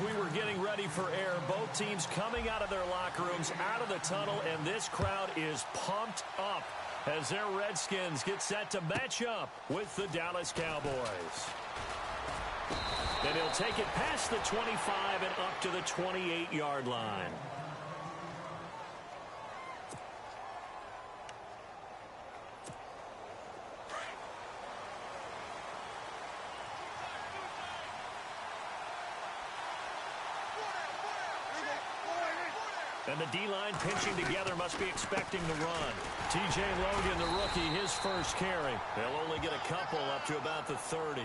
we were getting ready for air, both teams coming out of their locker rooms, out of the tunnel, and this crowd is pumped up as their Redskins get set to match up with the Dallas Cowboys. And he'll take it past the 25 and up to the 28-yard line. And the D-line pinching together must be expecting the run. T.J. Logan, the rookie, his first carry. They'll only get a couple up to about the 30.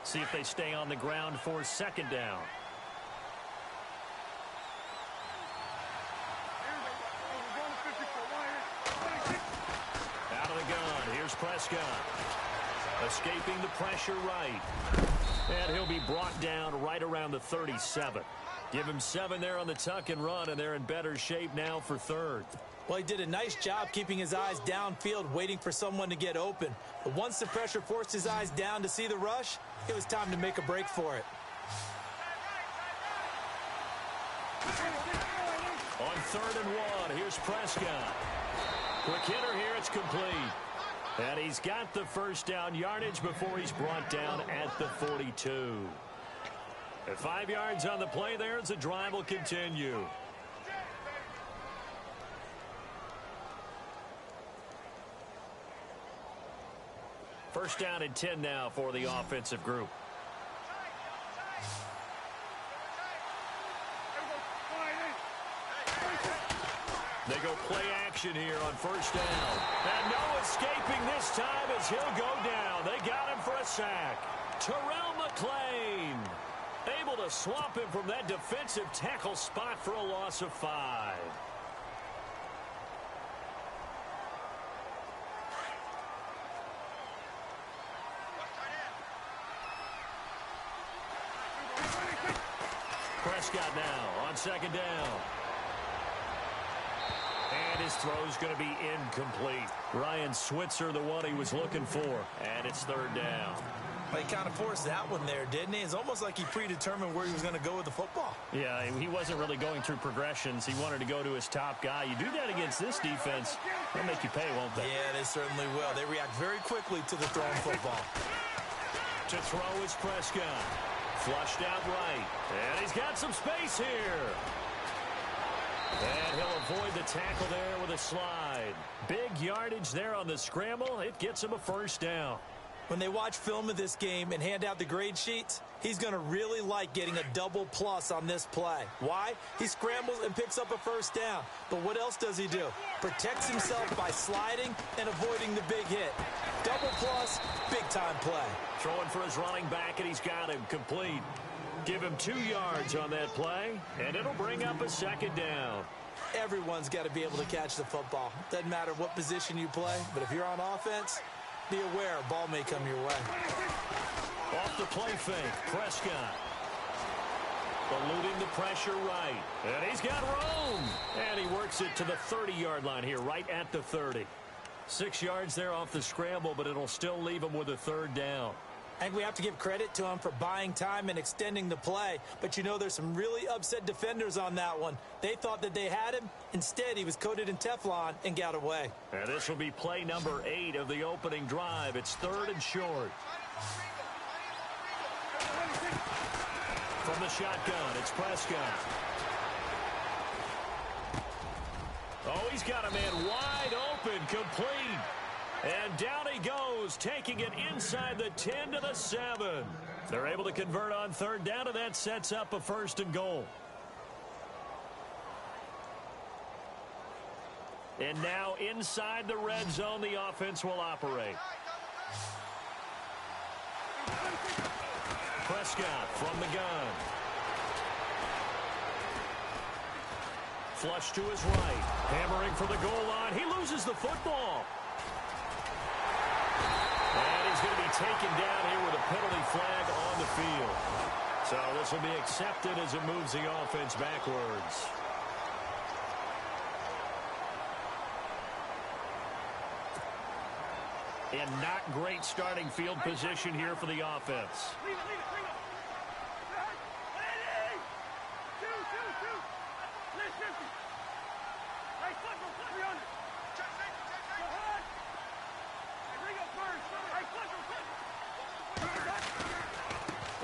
See if they stay on the ground for second down. Out of the gun. Here's Prescott. Escaping the pressure right. And he'll be brought down right around the 37. Give him 7 there on the tuck and run, and they're in better shape now for third. Well, he did a nice job keeping his eyes downfield, waiting for someone to get open. But once the pressure forced his eyes down to see the rush, it was time to make a break for it. On 3rd and 1, here's Prescott. Quick hitter here, it's complete. And he's got the first down yardage before he's brought down at the 42. At 5 yards on the play there as the drive will continue. First down and 10 now for the offensive group. They go play action here on first down. And no escaping this time as he'll go down. They got him for a sack. Terrell McClain able to swamp him from that defensive tackle spot for a loss of 5. Prescott now on second down. And his throw's going to be incomplete. Ryan Switzer, the one he was looking for. And it's third down. He kind of forced that one there, didn't he? It's almost like he predetermined where he was going to go with the football. Yeah, he wasn't really going through progressions. He wanted to go to his top guy. You do that against this defense, they'll make you pay, won't they? Yeah, they certainly will. They react very quickly to the thrown football. To throw is Prescott. Flushed out right. And he's got some space here. And he'll avoid the tackle there with a slide. Big yardage there on the scramble. It gets him a first down. When they watch film of this game and hand out the grade sheets, he's going to really like getting a double plus on this play. Why? He scrambles and picks up a first down. But what else does he do? Protects himself by sliding and avoiding the big hit. Double plus, big-time play. Throwing for his running back, and he's got him complete. Give him 2 yards on that play, and it'll bring up a second down. Everyone's got to be able to catch the football. Doesn't matter what position you play, but if you're on offense, be aware a ball may come your way. Off the play fake, Prescott. Eluding the pressure right. And he's got room. And he works it to the 30-yard line here, right at the 30. 6 yards there off the scramble, but it'll still leave him with a third down. I think we have to give credit to him for buying time and extending the play. But, you know, there's some really upset defenders on that one. They thought that they had him. Instead, he was coated in Teflon and got away. And this will be play number 8 of the opening drive. It's 3rd and short. From the shotgun, it's Prescott. Oh, he's got a man wide open, complete. And down he goes, taking it inside the 10 to the 7. They're able to convert on third down, and that sets up a 1st and goal. And now inside the red zone, the offense will operate. Prescott from the gun. Flush to his right. Hammering for the goal line. He loses the football. And he's going to be taken down here with a penalty flag on the field. So this will be accepted as it moves the offense backwards. And not great starting field position here for the offense.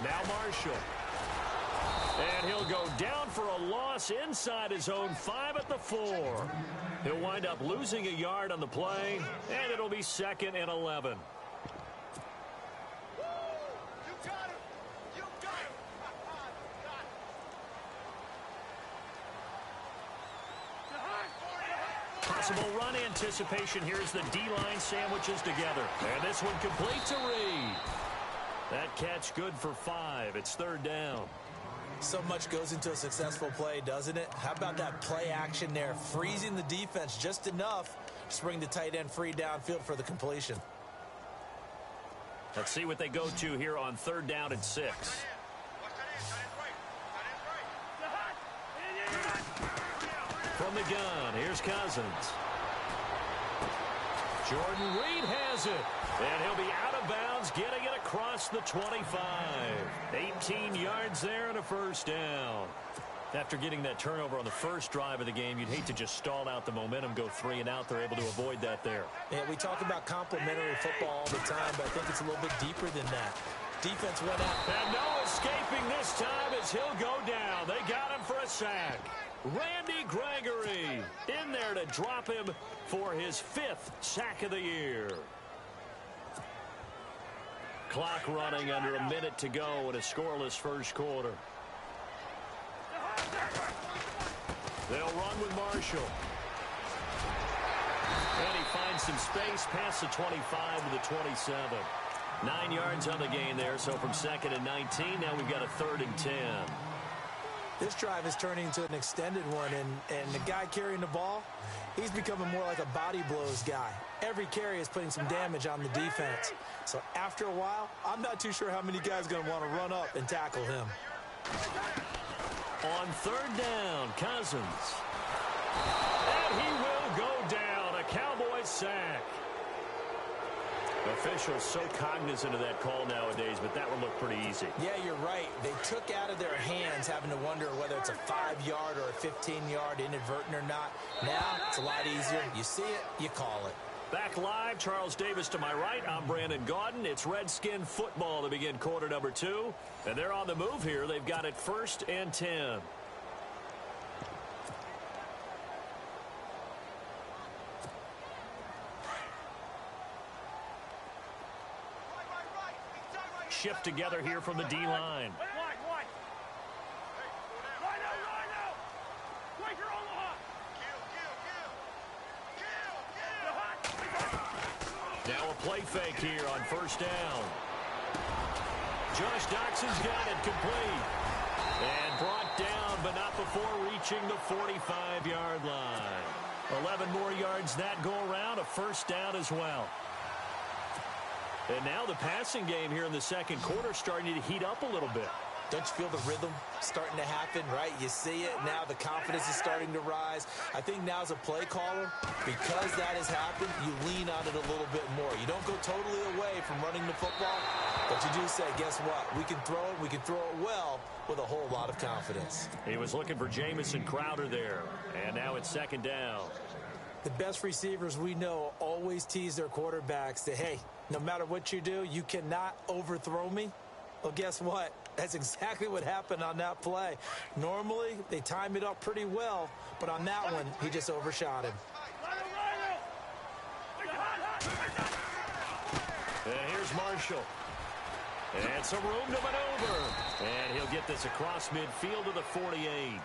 Now Marshall. And he'll go down for a loss inside his own 5 at the 4. He'll wind up losing a yard on the play, and it'll be 2nd and 11. Possible run anticipation. Here's the D-line sandwiches together. And this one complete to Reed. That catch good for 5. It's 3rd down. So much goes into a successful play, doesn't it? How about that play action there? Freezing the defense just enough to bring the tight end free downfield for the completion. Let's see what they go to here on 3rd down and 6. From the gun, here's Cousins. Jordan Reed has it. And he'll be out of bounds, getting it across the 25. 18 yards there and a 1st down. After getting that turnover on the first drive of the game, you'd hate to just stall out the momentum, go 3 and out. They're able to avoid that there. Yeah, we talk about complementary football all the time, but I think it's a little bit deeper than that. Defense went out. And no escaping this time as he'll go down. They got him for a sack. Randy Gregory in there to drop him for his 5th sack of the year. Clock running under a minute to go in a scoreless first quarter. They'll run with Marshall. And he finds some space past the 25 to the 27. 9 yards on the gain there, so from 2nd and 19, now we've got a 3rd and 10. This drive is turning into an extended one, and the guy carrying the ball, he's becoming more like a body blows guy. Every carry is putting some damage on the defense. So after a while, I'm not too sure how many guys are going to want to run up and tackle him. On 3rd down, Cousins. And he will go down. A Cowboys sack. Officials so cognizant of that call nowadays, but that one looked pretty easy. Yeah, you're right. They took out of their hands having to wonder whether it's a 5-yard or a 15-yard inadvertent or not. Now, it's a lot easier. You see it, you call it. Back live, Charles Davis to my right. I'm Brandon Gaudin. It's Redskin football to begin quarter number 2. And they're on the move here. They've got it 1st and 10. Shift together here from the D-line. Now a play fake here on 1st down. Josh Doxson's got it complete. And brought down, but not before reaching the 45-yard line. 11 more yards that go around, a 1st down as well. And now the passing game here in the 2nd quarter starting to heat up a little bit. Don't you feel the rhythm starting to happen, right? You see it now. The confidence is starting to rise. I think now as a play caller, because that has happened, you lean on it a little bit more. You don't go totally away from running the football, but you do say, guess what? We can throw it. We can throw it well with a whole lot of confidence. He was looking for Jamison Crowder there, and now it's 2nd down. The best receivers we know always tease their quarterbacks that, hey, no matter what you do, you cannot overthrow me. Well, guess what? That's exactly what happened on that play. Normally, they time it up pretty well, but on that one, he just overshot him. And here's Marshall. And some room to maneuver. And he'll get this across midfield to the 48.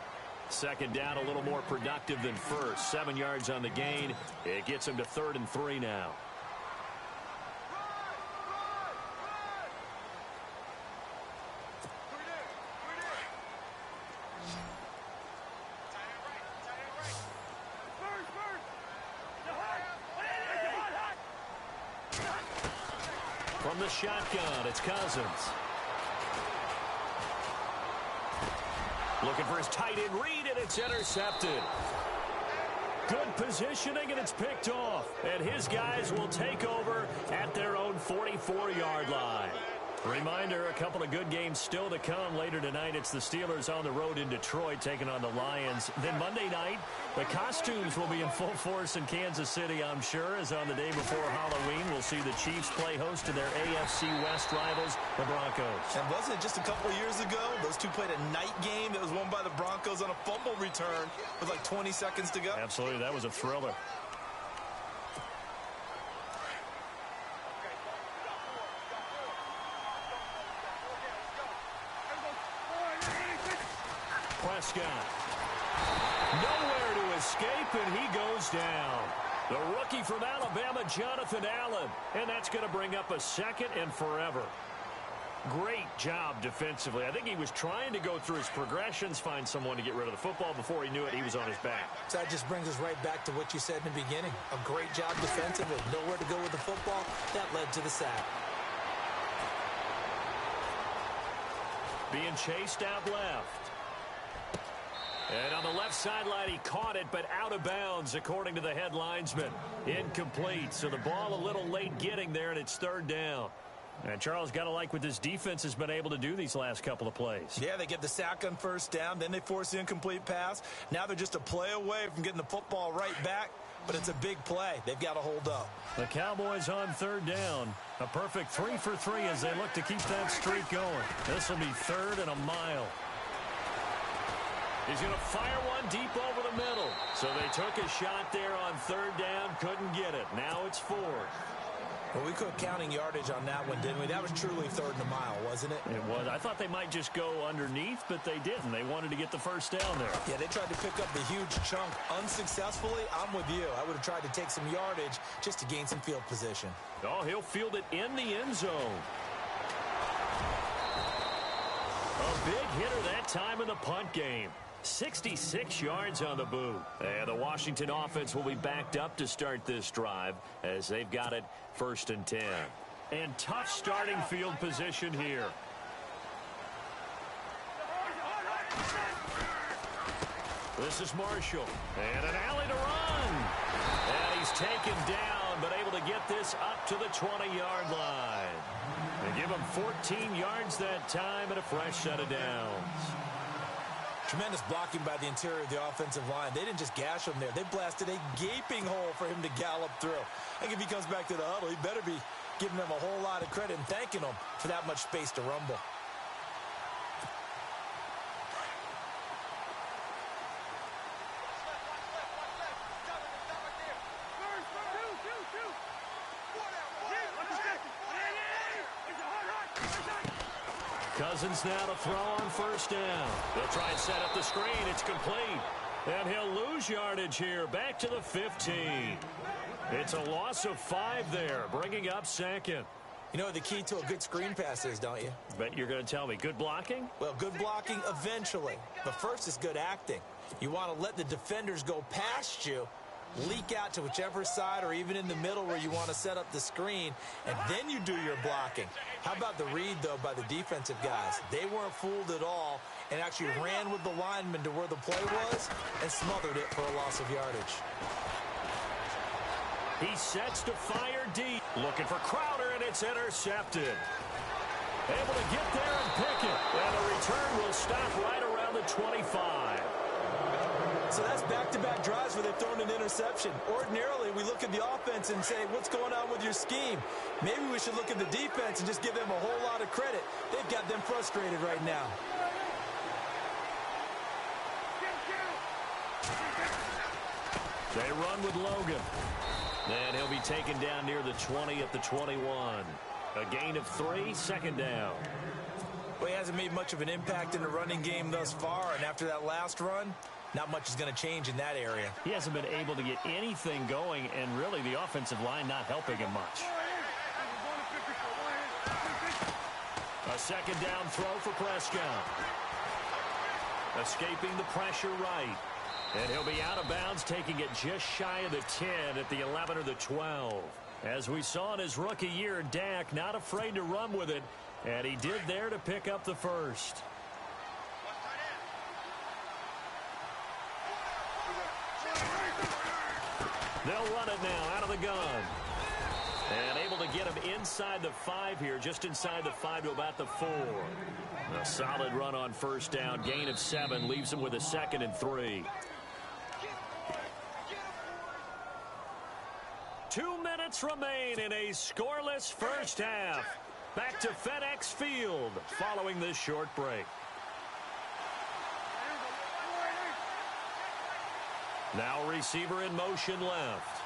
2nd down, a little more productive than 1st. 7 yards on the gain. It gets him to 3rd and 3 now. From the shotgun, it's Cousins. Looking for his tight end read, and it's intercepted. Good positioning, and it's picked off. And his guys will take over at their own 44-yard line. Reminder, a couple of good games still to come later tonight. It's the Steelers on the road in Detroit taking on the Lions. Then Monday night, the costumes will be in full force in Kansas City, I'm sure, as on the day before Halloween, we'll see the Chiefs play host to their AFC West rivals, the Broncos. And wasn't it just a couple of years ago, those two played a night game that was won by the Broncos on a fumble return with like 20 seconds to go? Absolutely, that was a thriller. Prescott. Nowhere to escape, and he goes down. The rookie from Alabama, Jonathan Allen. And that's going to bring up a second and forever. Great job defensively. I think he was trying to go through his progressions, find someone to get rid of the football. Before he knew it, he was on his back. So that just brings us right back to what you said in the beginning. A great job defensively. Nowhere to go with the football. That led to the sack. Being chased out left. And on the left sideline, he caught it, but out of bounds, according to the head linesman. Incomplete, so the ball a little late getting there, and it's third down. And Charles, got to like what this defense has been able to do these last couple of plays. Yeah, they get the sack on first down, then they force the incomplete pass. Now they're just a play away from getting the football right back, but it's a big play. They've got to hold up. The Cowboys on third down. A perfect 3 for 3 as they look to keep that streak going. This will be third and a mile. He's going to fire one deep over the middle. So they took a shot there on third down, couldn't get it. Now it's fourth. Well, we quit counting yardage on that one, didn't we? That was truly third and a mile, wasn't it? It was. I thought they might just go underneath, but they didn't. They wanted to get the first down there. Yeah, they tried to pick up the huge chunk unsuccessfully. I'm with you. I would have tried to take some yardage just to gain some field position. Oh, he'll field it in the end zone. A big hitter that time in the punt game. 66 yards on the boot. And the Washington offense will be backed up to start this drive as they've got it first and 10. And tough starting field position here. This is Marshall. And an alley to run. And he's taken down, but able to get this up to the 20-yard line. They give him 14 yards that time and a fresh set of downs. Tremendous blocking by the interior of the offensive line. They didn't just gash him there. They blasted a gaping hole for him to gallop through. I think if he comes back to the huddle, he better be giving them a whole lot of credit and thanking them for that much space to rumble. Cousins now to throw on first down. They'll try and set up the screen. It's complete. And he'll lose yardage here. Back to the 15. It's a loss of 5 there, bringing up second. You know what the key to a good screen pass is, don't you? Bet you're going to tell me. Good blocking? Well, good blocking eventually. But first is good acting. You want to let the defenders go past you, leak out to whichever side or even in the middle where you want to set up the screen, and then you do your blocking. How about the read, though, by the defensive guys? They weren't fooled at all and actually ran with the lineman to where the play was and smothered it for a loss of yardage. He sets to fire deep. Looking for Crowder, and it's intercepted. Able to get there and pick it. And the return will stop right around the 25. So that's back-to-back drives where they've thrown an interception. Ordinarily, we look at the offense and say, what's going on with your scheme? Maybe we should look at the defense and just give them a whole lot of credit. They've got them frustrated right now. They run with Logan. And he'll be taken down near the 20 at the 21. A gain of 3, second down. Well, he hasn't made much of an impact in the running game thus far, and after that last run, not much is going to change in that area. He hasn't been able to get anything going, and really the offensive line not helping him much. A second down throw for Prescott. Escaping the pressure right. And he'll be out of bounds, taking it just shy of the 10 at the 11 or the 12. As we saw in his rookie year, Dak not afraid to run with it, and he did there to pick up the first. They'll run it now out of the gun. And able to get him inside the 5 here, just inside the 5 to about the 4. A solid run on first down. Gain of 7 leaves him with a 2nd and 3. 2 minutes remain in a scoreless first half. Back to FedEx Field following this short break. Now receiver in motion left.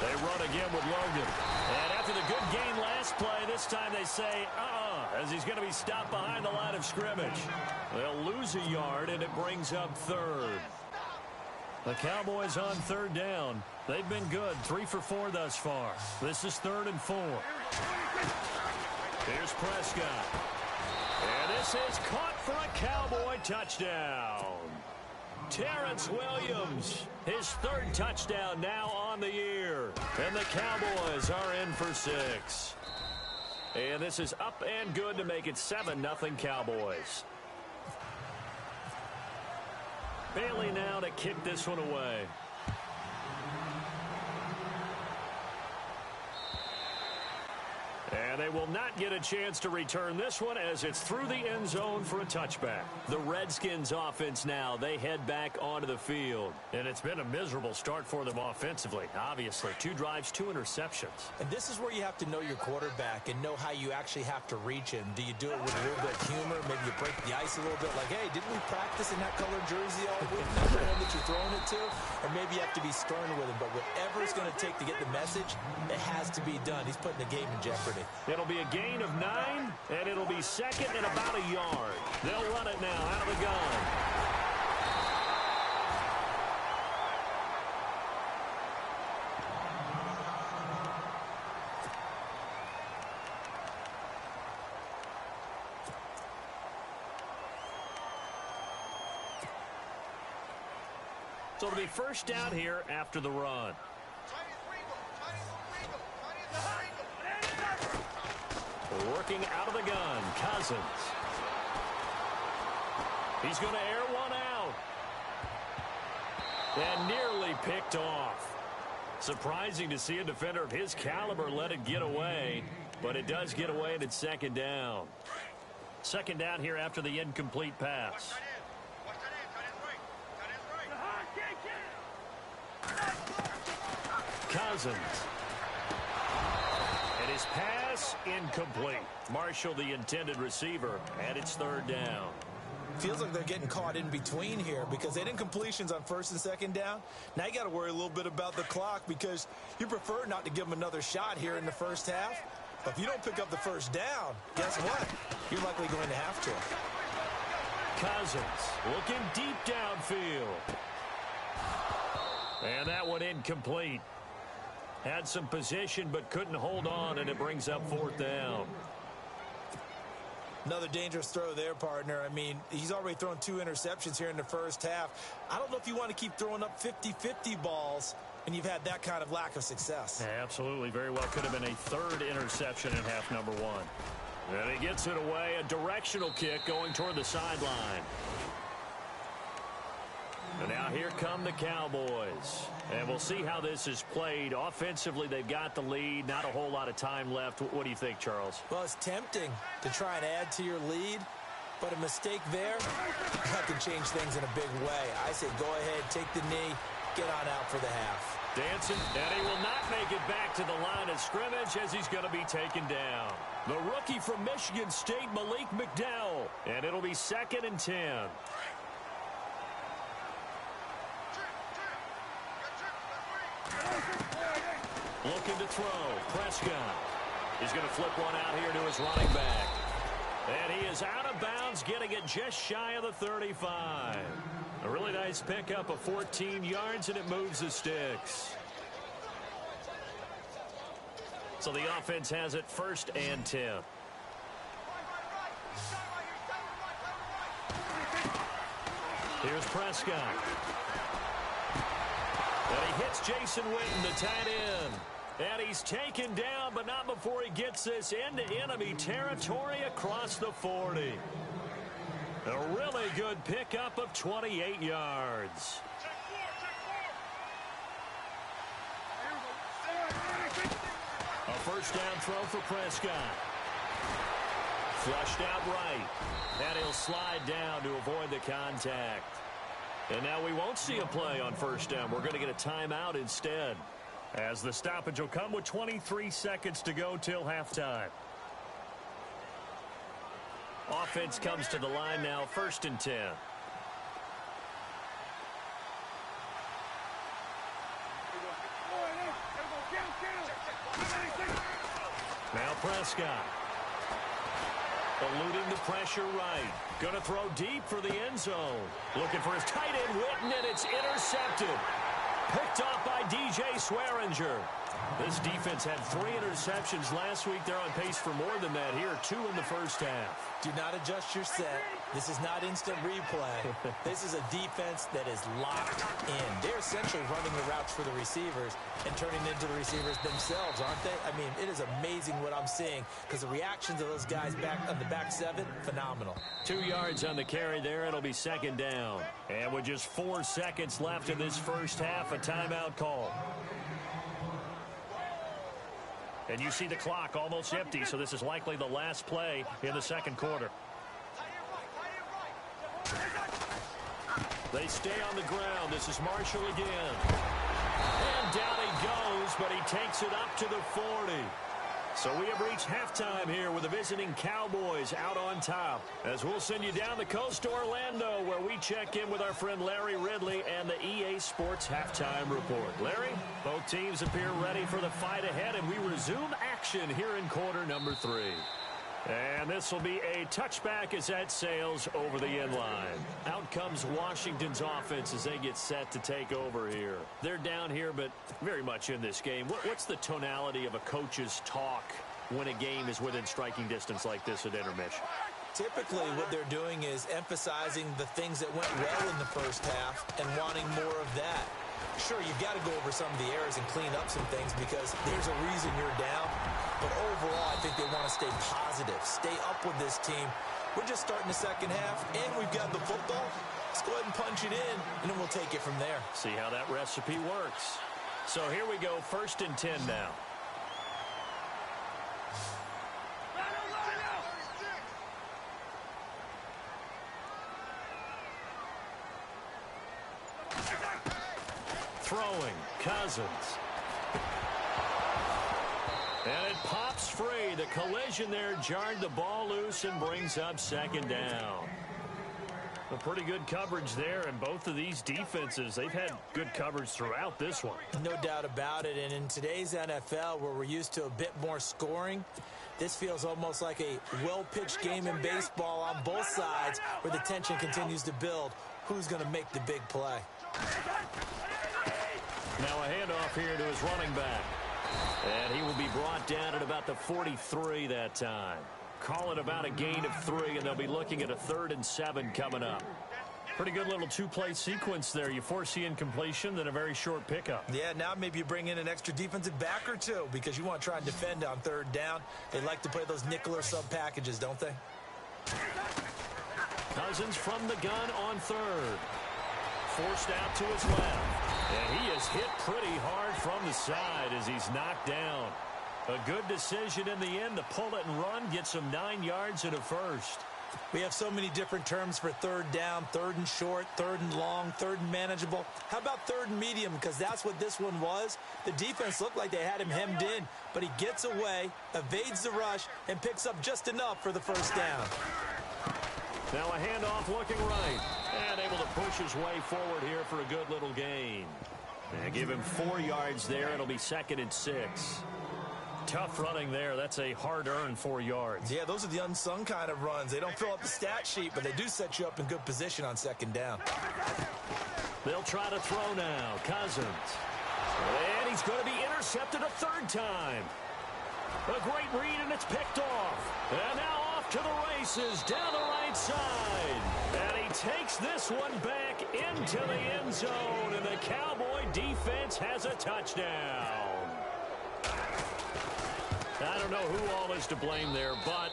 They run again with Logan. And after the good gain last play, this time they say, as he's going to be stopped behind the line of scrimmage. They'll lose a yard, and it brings up 3rd. The Cowboys on 3rd down. They've been good, 3 for 4 thus far. This is 3rd and 4. Here's Prescott. And this is caught for a Cowboy touchdown. Terrence Williams, his 3rd touchdown now on the year. And the Cowboys are in for 6. And this is up and good to make it 7-0 Cowboys. Bailey now to kick this one away. And they will not get a chance to return this one as it's through the end zone for a touchback. The Redskins offense now, they head back onto the field. And it's been a miserable start for them offensively. Obviously, 2 drives, 2 interceptions. And this is where you have to know your quarterback and know how you actually have to reach him. Do you do it with a little bit of humor? Maybe you break the ice a little bit like, hey, didn't we practice in that colored jersey all week? Number 1 that you're throwing it to? Or maybe you have to be stern with him. But whatever it's going to take to get the message, it has to be done. He's putting the game in jeopardy. It'll be a gain of 9, and it'll be 2nd and about a yard. They'll run it now out of the gun. So it'll be first down here after the run. Working out of the gun, Cousins. He's going to air one out. And nearly picked off. Surprising to see a defender of his caliber let it get away. But it does get away, and it's 2nd down. 2nd down here after the incomplete pass. Cousins. And his pass incomplete. Marshall, the intended receiver, and it's 3rd down. Feels like they're getting caught in between here because they didn't incompletions on 1st and 2nd down. Now you got to worry a little bit about the clock because you prefer not to give them another shot here in the first half. But if you don't pick up the 1st down, guess what? You're likely going to have to. Cousins looking deep downfield. And that one incomplete. Had some position but couldn't hold on, and it brings up 4th down. Another dangerous throw there, partner. I mean, he's already thrown 2 interceptions here in the first half. I don't know if you want to keep throwing up 50-50 balls and you've had that kind of lack of success. Yeah, absolutely. Very well could have been a 3rd interception in half number 1. And he gets it away. A directional kick going toward the sideline. And now here come the Cowboys. And we'll see how this is played. Offensively, they've got the lead. Not a whole lot of time left. What do you think, Charles? Well, it's tempting to try and add to your lead. But a mistake there, that can change things in a big way. I say go ahead, take the knee, get on out for the half. Dancing, and he will not make it back to the line of scrimmage as he's going to be taken down. The rookie from Michigan State, Malik McDowell. And it'll be 2nd and 10. Looking to throw. Prescott. He's going to flip one out here to his running back. And he is out of bounds, getting it just shy of the 35. A really nice pickup of 14 yards, and it moves the sticks. So the offense has it 1st and 10. Here's Prescott. And he hits Jason Witten, the tight end. And he's taken down, but not before he gets this into enemy territory across the 40. A really good pickup of 28 yards. A first down throw for Prescott. Flushed out right. And he'll slide down to avoid the contact. And now we won't see a play on first down. We're going to get a timeout instead, as the stoppage will come with 23 seconds to go till halftime. Offense comes to the line now, 1st and 10. Now Prescott. Eluding the pressure right. Going to throw deep for the end zone. Looking for his tight end, Witten, and it's intercepted. Picked off by DJ Swearinger. This defense had 3 interceptions last week. They're on pace for more than that here, 2 in the first half. Do not adjust your set. This is not instant replay. This is a defense that is locked in. They're essentially running the routes for the receivers and turning into the receivers themselves, aren't they? I mean, it is amazing what I'm seeing, because the reactions of those guys back on the back 7, phenomenal. 2 yards on the carry there. It'll be 2nd down. And with just 4 seconds left in this first half, a timeout call. And you see the clock almost empty, so this is likely the last play in the second quarter. They stay on the ground. This is Marshall again. And down he goes, but he takes it up to the 40. So we have reached halftime here with the visiting Cowboys out on top, as we'll send you down the coast to Orlando, where we check in with our friend Larry Ridley and the EA Sports Halftime Report. Larry, both teams appear ready for the fight ahead, and we resume action here in quarter number 3. And this will be a touchback as that sails over the end line. Out comes Washington's offense as they get set to take over here. They're down here, but very much in this game. What's the tonality of a coach's talk when a game is within striking distance like this at intermission? Typically, what they're doing is emphasizing the things that went well in the first half and wanting more of that. Sure, you've got to go over some of the errors and clean up some things, because there's a reason you're down. But overall, I think they want to stay positive, stay up with this team. We're just starting the second half, and we've got the football. Let's go ahead and punch it in, and then we'll take it from there. See how that recipe works. So here we go, 1st and 10 now. Throwing, Cousins. And it pops free. The collision there jarred the ball loose and brings up 2nd down. A pretty good coverage there, and both of these defenses, they've had good coverage throughout this one. No doubt about it, and in today's NFL, where we're used to a bit more scoring, this feels almost like a well-pitched game in baseball on both sides, where the tension continues to build. Who's going to make the big play? Now a handoff here to his running back. And he will be brought down at about the 43 that time. Call it about a gain of 3, and they'll be looking at a 3rd and 7 coming up. Pretty good little 2-play sequence there. You foresee incompletion, then a very short pickup. Yeah, now maybe you bring in an extra defensive back or 2, because you want to try and defend on 3rd down. They like to play those nickel or sub packages, don't they? Cousins from the gun on 3rd. Forced out to his left. And he is hit pretty hard from the side as he's knocked down. A good decision in the end to pull it and run, get some 9 yards and a first. We have so many different terms for 3rd down, 3rd and short, 3rd and long, 3rd and manageable. How about 3rd and medium? Because that's what this one was. The defense looked like they had him hemmed in, but he gets away, evades the rush, and picks up just enough for the first down. Now a handoff looking right. And able to push his way forward here for a good little gain. And give him 4 yards there. It'll be 2nd and 6. Tough running there. That's a hard-earned 4 yards. Yeah, those are the unsung kind of runs. They don't fill up the stat sheet, but they do set you up in good position on 2nd down. They'll try to throw now. Cousins. And he's going to be intercepted a 3rd time. A great read, and it's picked off. And now off to the races down the right side. And he takes this one back into the end zone, and the Cowboy defense has a touchdown. I don't know who all is to blame there, but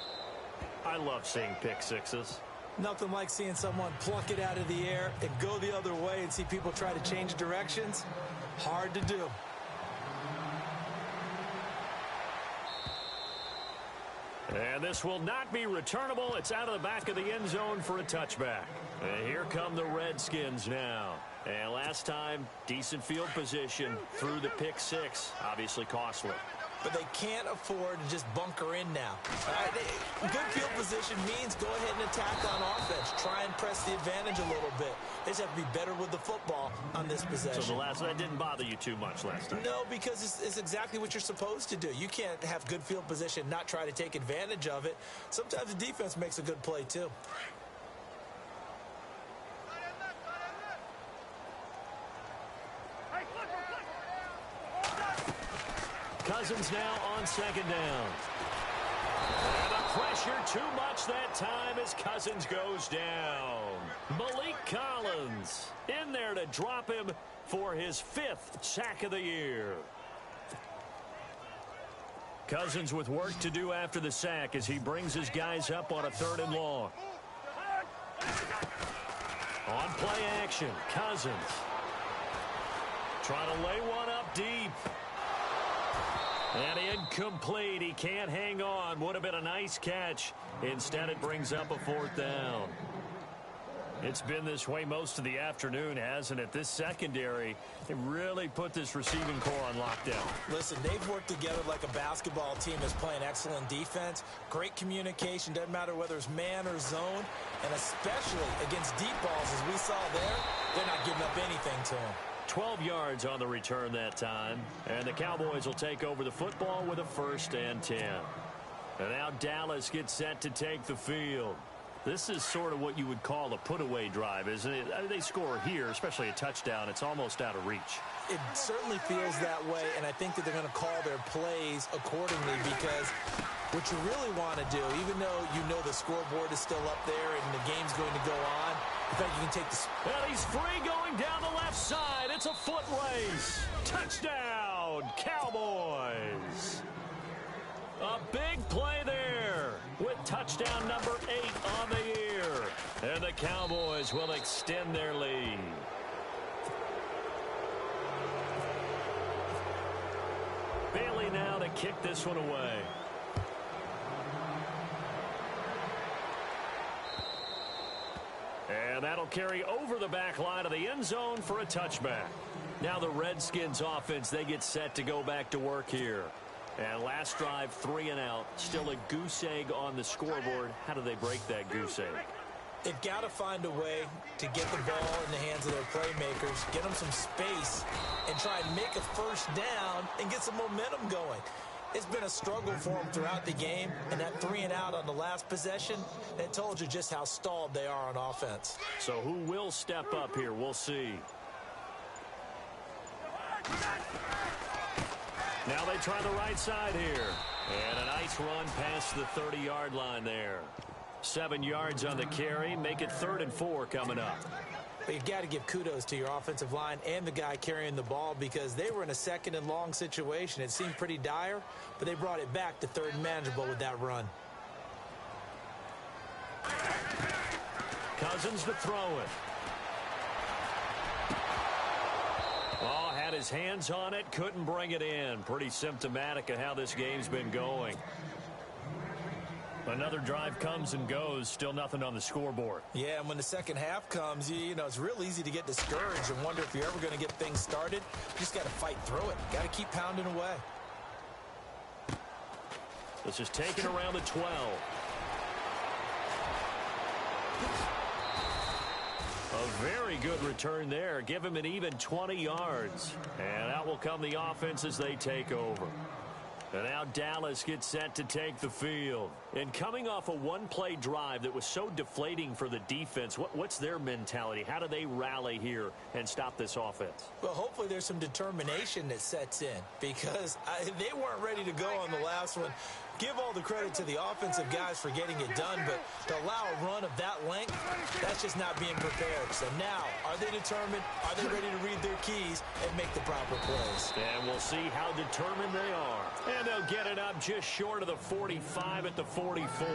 I love seeing pick sixes. Nothing like seeing someone pluck it out of the air and go the other way and see people try to change directions. Hard to do. And this will not be returnable. It's out of the back of the end zone for a touchback. And here come the Redskins now. And last time, decent field position through the pick six. Obviously costly. But they can't afford to just bunker in now. Good field position means go ahead and attack on offense. Try and press the advantage a little bit. They just have to be better with the football on this possession. So that didn't bother you too much last time? No, because it's exactly what you're supposed to do. You can't have good field position, not try to take advantage of it. Sometimes the defense makes a good play too. Cousins now on second down. And the pressure too much that time as Cousins goes down. Malik Collins in there to drop him for his 5th sack of the year. Cousins with work to do after the sack as he brings his guys up on a 3rd and long. On play action, Cousins trying to lay one up deep. And incomplete. He can't hang on. Would have been a nice catch. Instead, it brings up a 4th down. It's been this way most of the afternoon, hasn't it? This secondary, it really put this receiving core on lockdown. Listen, they've worked together like a basketball team that's playing excellent defense. Great communication. Doesn't matter whether it's man or zone. And especially against deep balls, as we saw there, they're not giving up anything to them. 12 yards on the return that time. And the Cowboys will take over the football with a 1st and 10. And now Dallas gets set to take the field. This is sort of what you would call a put-away drive, isn't it? They score here, especially a touchdown. It's almost out of reach. It certainly feels that way, and I think that they're going to call their plays accordingly because what you really want to do, even though you know the scoreboard is still up there and the game's going to go on, in fact, you can take the... And he's free going down the left side. It's a foot race. Touchdown, Cowboys. A big play there with touchdown number 8 on the year. And the Cowboys will extend their lead. Bailey now to kick this one away. And that'll carry over the back line of the end zone for a touchback. Now the Redskins offense, they get set to go back to work here. And last drive, 3 and out. Still a goose egg on the scoreboard. How do they break that goose egg? They've got to find a way to get the ball in the hands of their playmakers, get them some space, and try and make a 1st down and get some momentum going. It's been a struggle for them throughout the game, and that 3 and out on the last possession, that told you just how stalled they are on offense. So who will step up here? We'll see. Now they try the right side here. And a nice run past the 30-yard line there. 7 yards on the carry. Make it 3rd and 4 coming up. But you've got to give kudos to your offensive line and the guy carrying the ball because they were in a 2nd and long situation. It seemed pretty dire, but they brought it back to 3rd and manageable with that run. Cousins to throw it. Oh, had his hands on it, couldn't bring it in. Pretty symptomatic of how this game's been going. Another drive comes and goes, still nothing on the scoreboard. Yeah, and when the second half comes, you know, it's real easy to get discouraged and wonder if you're ever going to get things started. You just got to fight through it. Got to keep pounding away. This is taken around the 12. A very good return there. Give him an even 20 yards. And out will come the offense as they take over. And now Dallas gets set to take the field. And coming off a one-play drive that was so deflating for the defense, what's their mentality? How do they rally here and stop this offense? Well, hopefully there's some determination that sets in because they weren't ready to go on the last one. Give all the credit to the offensive guys for getting it done, but to allow a run of that length, that's just not being prepared. So now, are they determined? Are they ready to read their keys and make the proper plays? And we'll see how determined they are. And they'll get it up just short of the 45 at the 44.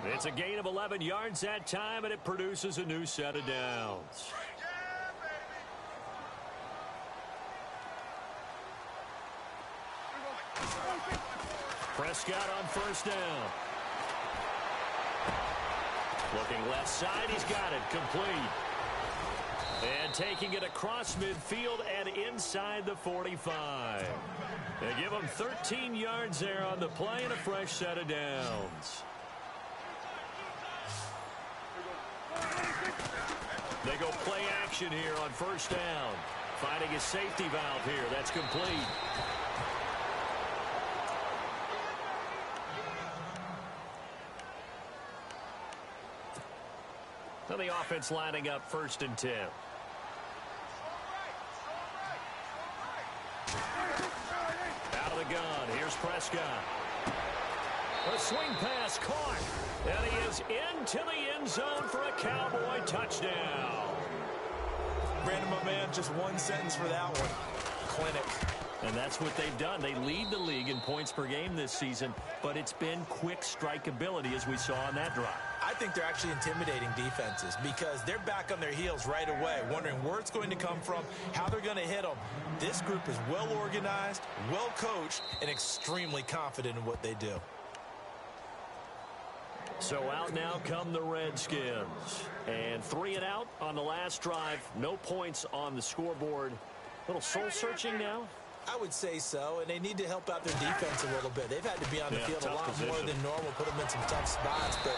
It's a gain of 11 yards that time, and it produces a new set of downs. Prescott on first down. Looking left side, he's got it, complete. And taking it across midfield and inside the 45. They give him 13 yards there on the play and a fresh set of downs. They go play action here on first down. Finding a safety valve here. That's complete. Now the offense lining up 1st and 10. Out of the gun. Here's Prescott. A swing pass caught. And he is into the end zone for a Cowboy touchdown. Brandon, my man, just one sentence for that one. Clinic. And that's what they've done. They lead the league in points per game this season, but it's been quick strikeability as we saw on that drive. I think they're actually intimidating defenses because they're back on their heels right away, wondering where it's going to come from, how they're going to hit them. This group is well organized, well coached, and extremely confident in what they do. So out now come the Redskins. And 3 and out on the last drive. No points on the scoreboard. A little soul-searching now? I would say so, and they need to help out their defense a little bit. They've had to be on the field a lot more than normal, put them in some tough spots. But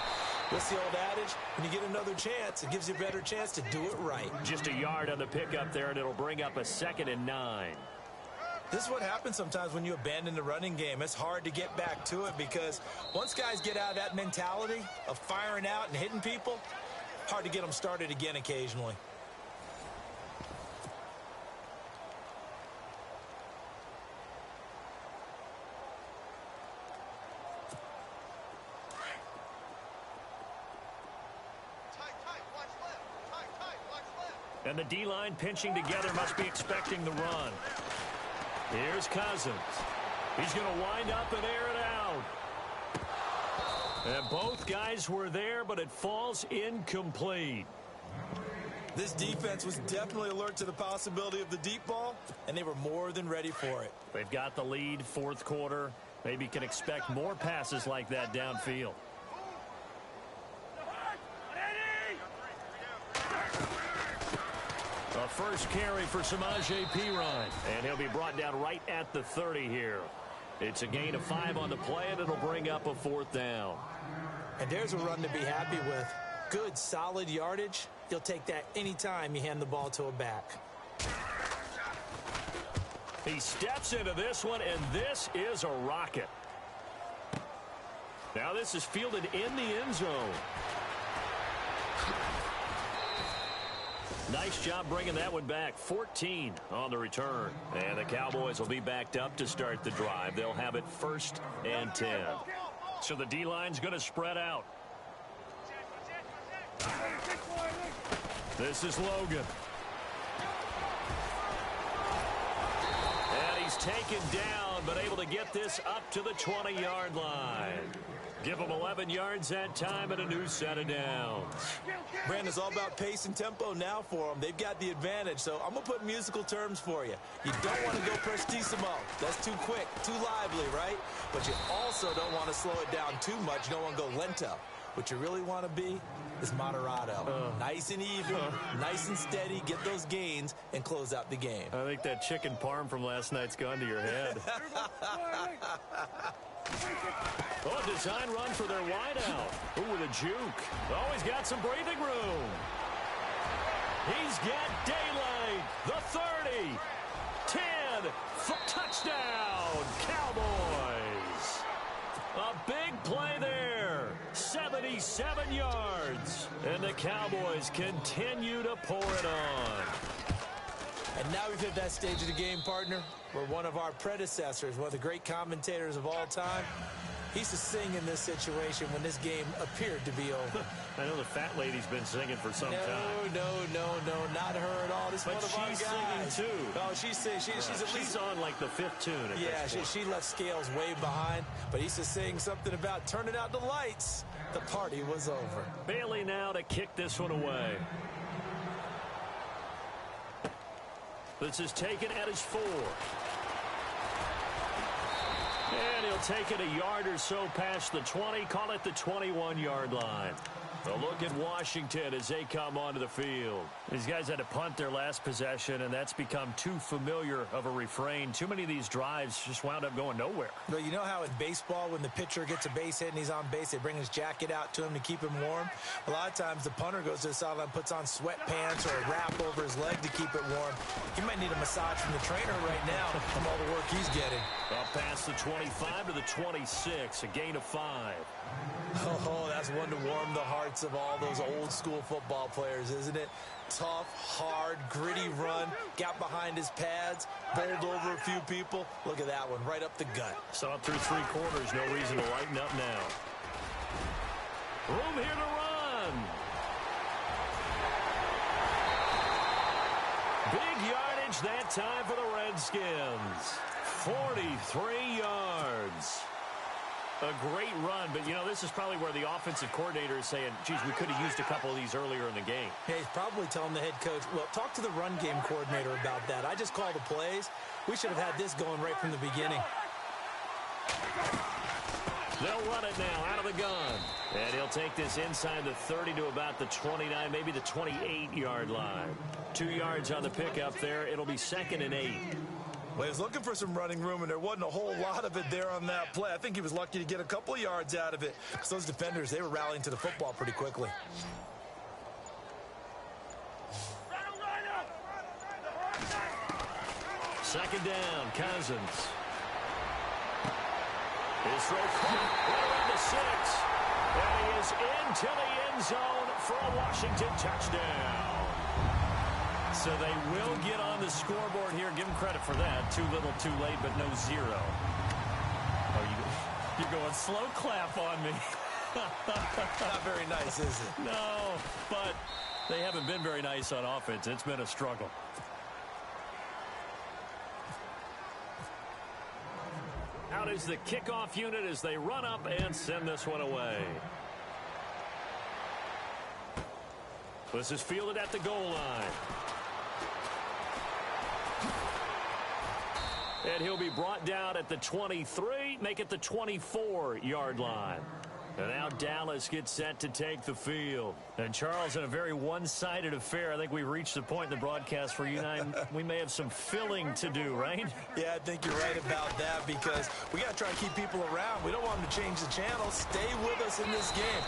what's the old adage? When you get another chance, it gives you a better chance to do it right. Just a yard on the pickup there, and it'll bring up a 2nd and 9. This is what happens sometimes when you abandon the running game. It's hard to get back to it because once guys get out of that mentality of firing out and hitting people, hard to get them started again occasionally. And the D-line pinching together must be expecting the run. Here's Cousins. He's going to wind up and air it out. And both guys were there, but it falls incomplete. This defense was definitely alert to the possibility of the deep ball, and they were more than ready for it. They've got the lead, 4th quarter. Maybe can expect more passes like that downfield. A first carry for Samaje Perine, and he'll be brought down right at the 30 here. It's a gain of 5 on the play, and it'll bring up a 4th down. And there's a run to be happy with. Good, solid yardage. You'll take that anytime you hand the ball to a back. He steps into this one, and this is a rocket. Now this is fielded in the end zone. Nice job bringing that one back. 14 on the return. And the Cowboys will be backed up to start the drive. They'll have it 1st and 10. So the D-line's going to spread out. This is Logan. And he's taken down, but able to get this up to the 20-yard line. Give them 11 yards that time and a new set of downs. Brandon, it's all about pace and tempo now for them. They've got the advantage, so I'm going to put musical terms for you. You don't want to go prestissimo. That's too quick, too lively, right? But you also don't want to slow it down too much. You don't want to go lento. What you really want to be is moderato. Nice and even, nice and steady, get those gains, and close out the game. I think that chicken parm from last night's gone to your head. Oh, a design run for their wideout. Ooh, with a juke. Oh, he's got some breathing room. He's got daylight. The 30. 10. Touchdown, Cowboys. A big play there. 77 yards. And the Cowboys continue to pour it on. And now we've hit that stage of the game, partner, where one of our predecessors, one of the great commentators of all time, he used to sing in this situation when this game appeared to be over. I know the fat lady's been singing for some time. No, not her at all. This is one of our guys. She's singing, too. Oh, she's on, like, the 5th tune at this point. She left Scales way behind, but he used to sing something about turning out the lights. The party was over. Bailey now to kick this one away. This is taken at his 4. And he'll take it a yard or so past the 20, call it the 21-yard line. A look at Washington as they come onto the field. These guys had to punt their last possession, and that's become too familiar of a refrain. Too many of these drives just wound up going nowhere. But you know how in baseball, when the pitcher gets a base hit and he's on base, they bring his jacket out to him to keep him warm? A lot of times the punter goes to the sideline, puts on sweatpants or a wrap over his leg to keep it warm. He might need a massage from the trainer right now from all the work he's getting. Up past the 25 to the 26, a gain of 5. Oh, that's one to warm the hearts of all those old school football players, isn't it? Tough, hard, gritty run, got behind his pads, bowled over a few people. Look at that one, right up the gut. So up through 3 quarters, no reason to lighten up now. Room here to run. Big yardage that time for the Redskins. 43 yards. A great run, but, you know, this is probably where the offensive coordinator is saying, geez, we could have used a couple of these earlier in the game. Yeah, he's probably telling the head coach, well, talk to the run game coordinator about that. I just call the plays. We should have had this going right from the beginning. They'll run it now out of the gun. And he'll take this inside the 30 to about the 29, maybe the 28-yard line. 2 yards on the pickup there. It'll be 2nd and 8. Well, he was looking for some running room, and there wasn't a whole lot of it there on that play. I think he was lucky to get a couple of yards out of it. So those defenders, they were rallying to the football pretty quickly. Second down, Cousins. His throw caught right around the 6. And he is into the end zone for a Washington touchdown. So they will get on the scoreboard here. Give them credit for that. Too little, too late, but no 0. Oh, you're going slow clap on me. Not very nice, is it? No, but they haven't been very nice on offense. It's been a struggle. Out is the kickoff unit as they run up and send this one away. This is fielded at the goal line. And he'll be brought down at the 23, make it the 24-yard line. And now Dallas gets set to take the field. And, Charles, in a very one-sided affair, I think we've reached the point in the broadcast where you and I, we may have some filling to do, right? Yeah, I think you're right about that because we got to try and keep people around. We don't want them to change the channel. Stay with us in this game.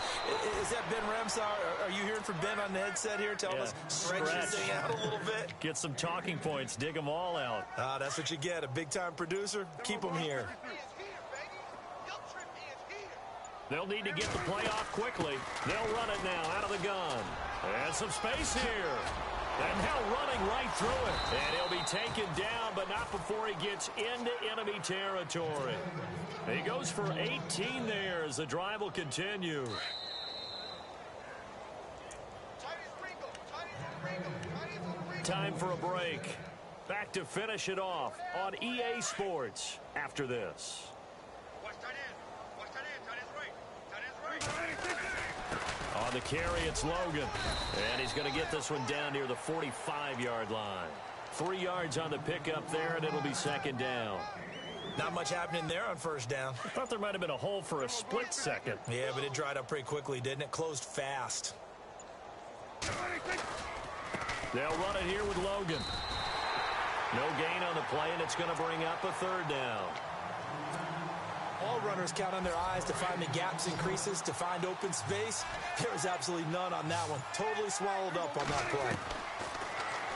Is that Ben Ramsar? Are you hearing from Ben on the headset here? Tell us, stretch this thing out a little bit. Get some talking points. Dig them all out. That's what you get. A big-time producer. Keep them here. They'll need to get the play off quickly. They'll run it now out of the gun. And some space here. And now running right through it. And he'll be taken down, but not before he gets into enemy territory. He goes for 18 there as the drive will continue. Time for a break. Back to finish it off on EA Sports after this. On the carry, it's Logan. And he's going to get this one down near the 45-yard line. 3 yards on the pickup there, and it'll be 2nd down. Not much happening there on 1st down. I thought there might have been a hole for a split second. Yeah, but it dried up pretty quickly, didn't it? Closed fast. They'll run it here with Logan. No gain on the play, and it's going to bring up a 3rd down. All runners count on their eyes to find the gaps and creases, to find open space. There was absolutely none on that one. Totally swallowed up on that play.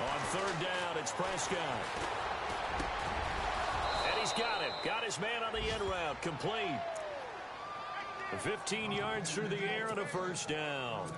On 3rd down, it's Prescott. And he's got it. Got his man on the end route. Complete. 15 yards through the air and a 1st down.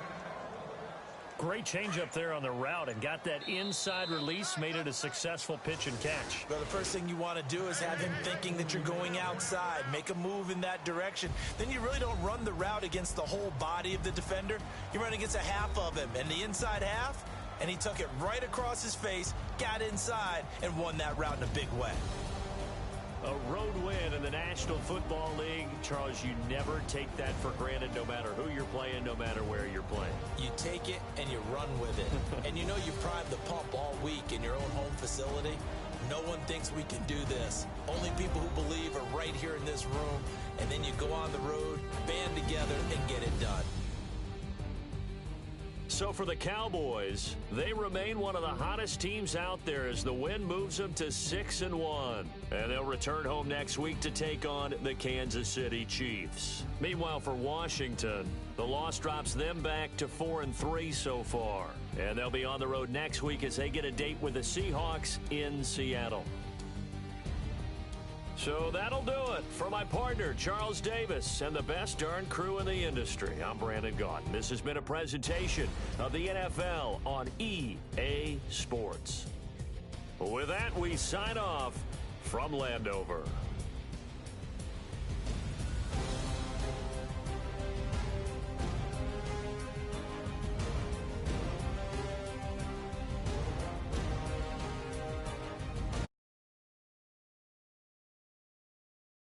Great change up there on the route and got that inside release, made it a successful pitch and catch. Well, the first thing you want to do is have him thinking that you're going outside, make a move in that direction. Then you really don't run the route against the whole body of the defender. You run against a half of him, and the inside half, and he took it right across his face, got inside, and won that route in a big way. A road win in the National Football League. Charles, you never take that for granted no matter who you're playing, no matter where you're playing. You take it and you run with it. And you know you primed the pump all week in your own home facility. No one thinks we can do this. Only people who believe are right right here in this room, and then you go on the road, band together, and get it done. So for the Cowboys, they remain one of the hottest teams out there as the win moves them to 6-1. And they'll return home next week to take on the Kansas City Chiefs. Meanwhile, for Washington, the loss drops them back to 4-3 so far. And they'll be on the road next week as they get a date with the Seahawks in Seattle. So that'll do it. For my partner, Charles Davis, and the best darn crew in the industry, I'm Brandon Gaudin. This has been a presentation of the NFL on EA Sports. With that, we sign off from Landover.